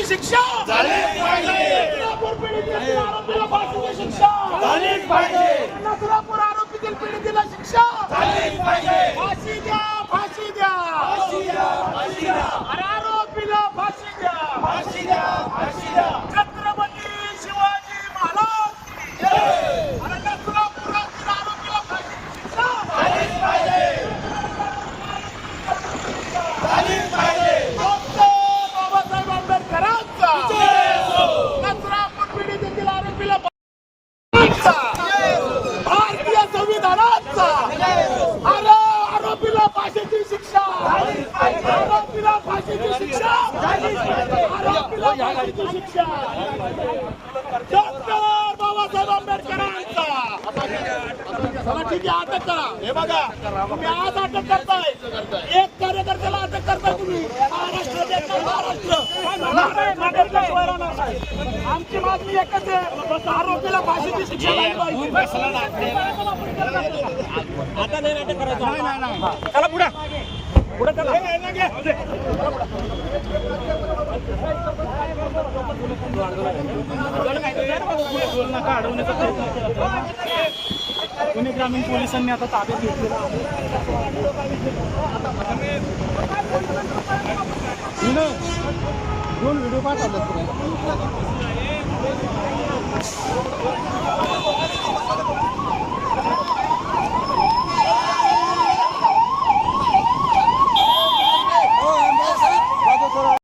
शिक्षा झालीच पाहिजे. नसरापूर पीडितेतील आरोपीला फाशीची शिक्षा झालीच पाहिजे. नसरापूर आरोपीतील पीडितेला शिक्षा झालीच पाहिजे. फाशी द्या फाशी द्या फाशी द्या, फाशी द्या. अरे आरोपीला फाशी द्या फाशी द्या, फाशी द्या. छत्रपती शिवाजी महाराज की जय. अरे नसरापुरातील आरोपीला फाशीची शिक्षा झालीच पाहिजे. झालीच पाहिजे. डॉक्टर बाबासाहेब आंबेडकरांचा जय हो. नसरापूर पीडितेतील आरोपीला फाशीचा भारतीय संविधानाचा अरे आरोपीला फाशीची शिक्षा आरोपीला फाशीची शिक्षा आरोपीला फाशीची शिक्षा डॉक्टर बाबासाहेब आंबेडकरांचा चला ठीक आहे अटक करा. हे बघा तुम्ही आज अटक करताय एक कार्यकर्त्याला अटक करताय तुम्ही महाराष्ट्र देशात महाराष्ट्र आमची मागणी एकच आहे आरोपीला फाशीची शिक्षा झाली पाहिजे. आता नाही अटक करायचं चला पुढे पुढे चला पुणे ग्रामीण पोलिसांनी आता ताब्यात घेतलेला दोन व्हिडिओ पाठवतात.